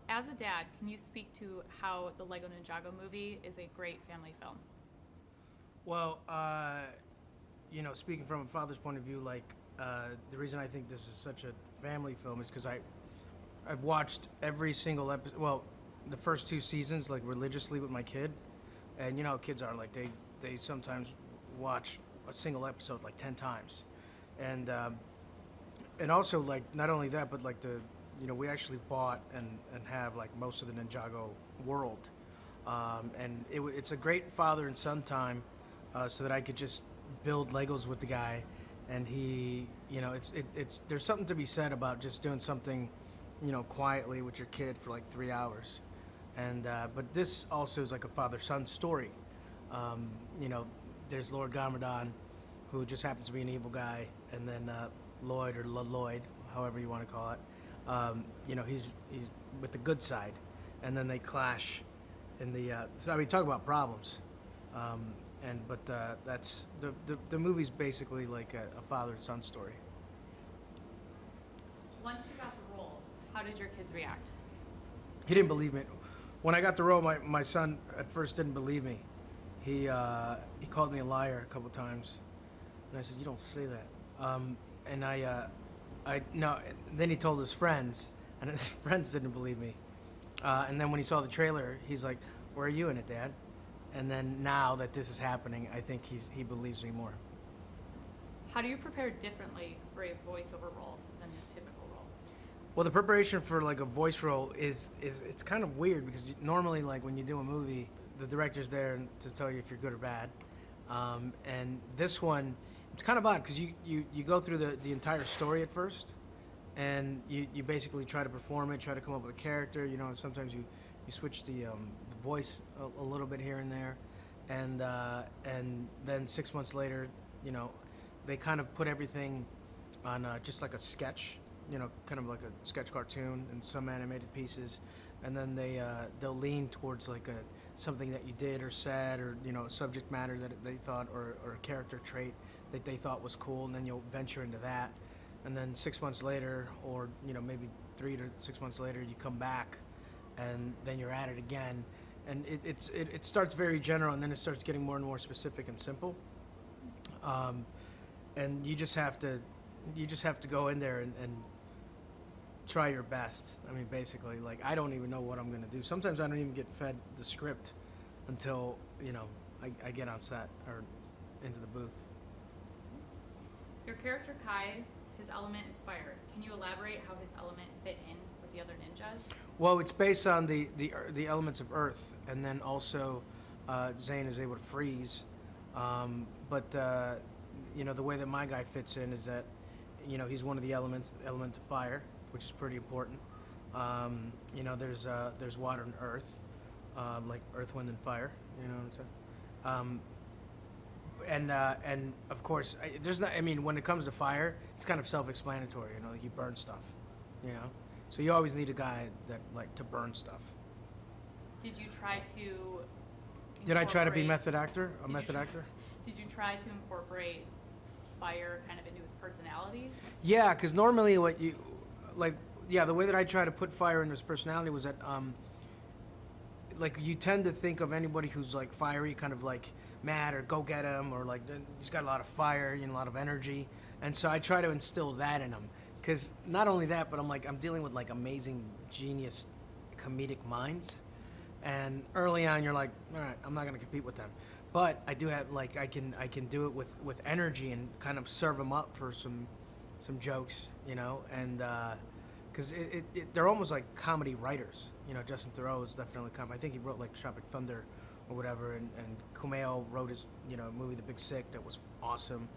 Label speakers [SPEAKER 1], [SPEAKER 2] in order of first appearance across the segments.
[SPEAKER 1] As a dad, can you speak to how the Lego Ninjago movie is a great family film?
[SPEAKER 2] Well, speaking from a father's point of view, the reason I think this is such a family film is because I've watched every single episode. Well, the first two seasons like religiously with my kid, and you know how kids are like they sometimes watch a single episode like 10 times, and and also like not only that, but like we actually bought and have like most of the Ninjago world, and it's a great father and son time, so that I could just build Legos with the guy, and it's there's something to be said about just doing something, quietly with your kid for like 3 hours, and but this also is like a father son story. There's Lord Garmadon, who just happens to be an evil guy, and then Lloyd or Lloyd, however you want to call it. He's with the good side, and then they clash in the. So I mean, talk about problems. That's the movie's basically like a father and son story.
[SPEAKER 1] Once you got the role, how did your kids react?
[SPEAKER 2] He didn't believe me when I got the role. My son at first didn't believe me. He called me a liar a couple times, and I said, "You don't say that." And I no. Then he told his friends, and his friends didn't believe me. And then when he saw the trailer, he's like, "Where are you in it, Dad?" And then now that this is happening, I think he believes me more.
[SPEAKER 1] How do you prepare differently for a voiceover role than the typical role?
[SPEAKER 2] Well, the preparation for like a voice role is it's kind of weird because normally like when you do a movie, the director's there to tell you if you're good or bad. And this one, it's kind of odd because you go through the entire story at first, and you basically try to perform it, try to come up with a character. Sometimes you switch the voice a little bit here and there, and then 6 months later, they kind of put everything on just like a sketch, kind of like a sketch cartoon and some animated pieces, and then they'll lean towards like something that you did or said, or a subject matter that they thought, or a character trait that they thought was cool, and then you'll venture into that, and then 6 months later, or maybe 3 to 6 months later, you come back, and then you're at it again, and it starts very general, and then it starts getting more and more specific and simple, and you just have to go in there and try your best. I mean, basically, like I don't even know what I'm gonna do. Sometimes I don't even get fed the script until I get on set or into the booth.
[SPEAKER 1] Your character Kai, his element is fire. Can you elaborate how his element fit in with the other ninjas?
[SPEAKER 2] Well, it's based on the elements of Earth, and then also Zane is able to freeze. But the way that my guy fits in is that he's one of the element of fire, which is pretty important. There's water and earth, like earth, wind, and fire. You know what I'm saying? And of course, there's not. I mean, when it comes to fire, it's kind of self-explanatory. Like you burn stuff. So you always need a guy that like to burn stuff.
[SPEAKER 1] Did you try to
[SPEAKER 2] Did I try to be
[SPEAKER 1] incorporate?
[SPEAKER 2] a method actor?
[SPEAKER 1] Did you try to incorporate fire kind of into his personality?
[SPEAKER 2] Yeah, because normally the way that I try to put fire in his personality was that like you tend to think of anybody who's like fiery, kind of like mad or go get him, or like he's got a lot of fire, a lot of energy, and so I try to instill that in him. Because not only that, but I'm dealing with like amazing genius comedic minds, and early on you're like, all right, I'm not gonna compete with them, but I do have like I can do it with energy and kind of serve them up for some jokes, and because they're almost like comedy writers. Justin Theroux is definitely I think he wrote like Tropic Thunder or whatever, and Kumail wrote his movie The Big Sick that was awesome,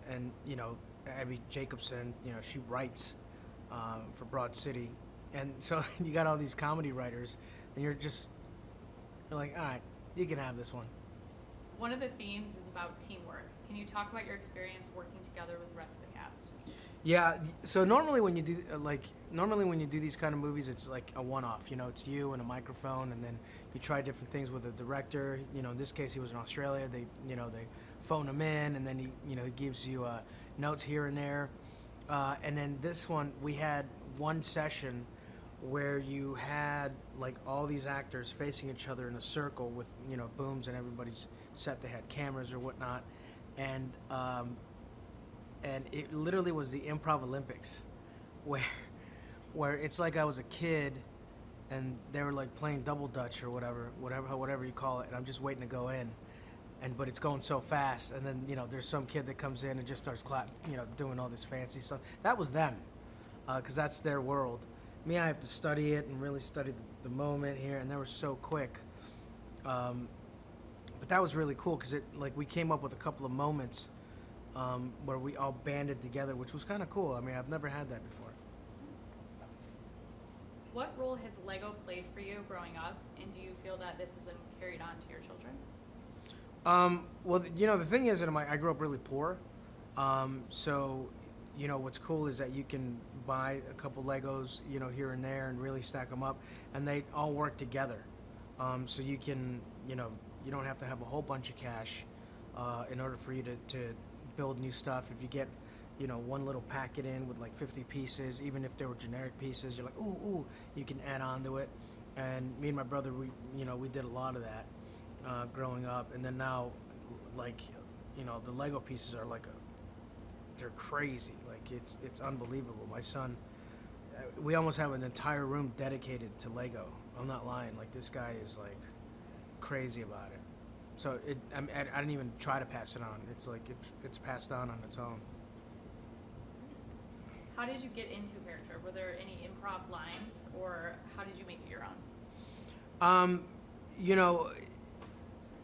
[SPEAKER 2] and Abby Jacobson, she writes for Broad City, and so you got all these comedy writers, and you're like, all right, you can have this one.
[SPEAKER 1] One of the themes is about teamwork. Can you talk about your experience working together with the rest of the cast?
[SPEAKER 2] Yeah. So normally when you do these kind of movies, it's like a one-off. It's you and a microphone, and then you try different things with a director. In this case, he was in Australia. They phone him in, and then he gives you notes here and there. And then this one, we had one session where you had like all these actors facing each other in a circle with booms, and everybody's set. They had cameras or whatnot, and it literally was the Improv Olympics, where it's like I was a kid, and they were like playing double dutch or whatever you call it, and I'm just waiting to go in, but it's going so fast, and then there's some kid that comes in and just starts clapping, doing all this fancy stuff. That was them, because that's their world. Me, I have to study it and really study the moment here, and they were so quick. But that was really cool because we came up with a couple of moments where we all banded together, which was kind of cool. I mean, I've never had that before.
[SPEAKER 1] What role has Lego played for you growing up, and do you feel that this has been carried on to your children?
[SPEAKER 2] Well, the thing is that I grew up really poor, so what's cool is that you can buy a couple Legos, here and there, and really stack them up, and they all work together. So you can, you don't have to have a whole bunch of cash in order for you to build new stuff. If you get, one little packet in with like 50 pieces, even if they were generic pieces, you're like, ooh, you can add on to it. And me and my brother, we did a lot of that growing up. And then now, the Lego pieces are they're crazy. Like it's unbelievable. My son, we almost have an entire room dedicated to Lego. I'm not lying. Like, this guy is like crazy about it. So I didn't even try to pass it on. It's like it's passed on its own.
[SPEAKER 1] How did you get into character? Were there any improv lines, or how did you make it your own?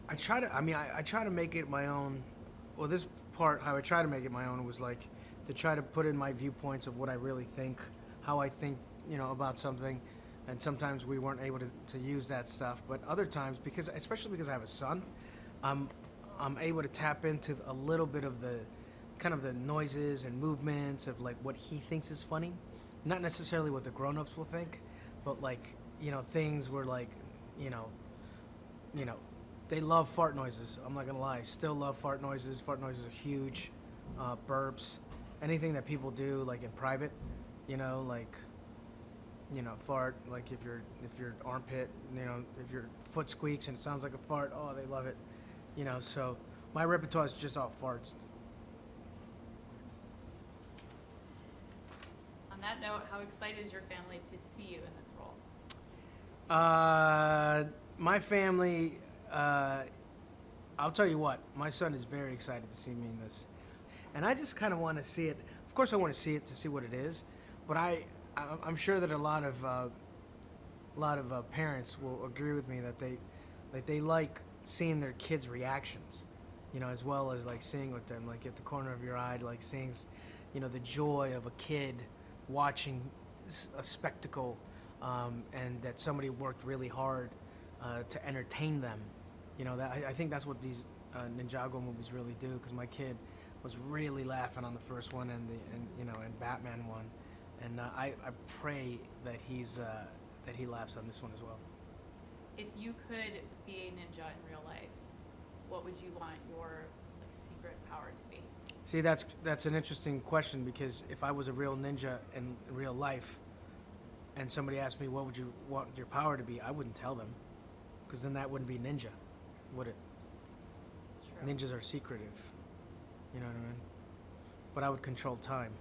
[SPEAKER 2] I try to make it my own. Well, this part, how I try to make it my own, was like to try to put in my viewpoints of what I really think, how I think, about something. And sometimes we weren't able to use that stuff, but other times, especially because I have a son, I'm able to tap into a little bit of the kind of the noises and movements of like what he thinks is funny, not necessarily what the grown-ups will think, but things where they love fart noises. I'm not gonna lie, still love fart noises. Fart noises are huge. Burps, anything that people do like in private, fart, like if your armpit, if your foot squeaks and it sounds like a fart, oh, they love it. So my repertoire is just all farts.
[SPEAKER 1] On that note, how excited is your family to see you in this role?
[SPEAKER 2] My family, I'll tell you what, my son is very excited to see me in this. And I just kind of want to see it. Of course I want to see it to see what it is, but I'm sure that a lot of parents will agree with me that they like seeing their kids' reactions, as well as like seeing with them, like at the corner of your eye, like seeing, the joy of a kid watching a spectacle, and that somebody worked really hard to entertain them. I think that's what these Ninjago movies really do. Because my kid was really laughing on the first one and Batman one. And I pray that he laughs on this one as well.
[SPEAKER 1] If you could be a ninja in real life, what would you want your secret power to be?
[SPEAKER 2] See, that's an interesting question, because if I was a real ninja in real life, and somebody asked me what would you want your power to be, I wouldn't tell them, because then that wouldn't be ninja, would it?
[SPEAKER 1] It's true.
[SPEAKER 2] Ninjas are secretive, you know what I mean? But I would control time.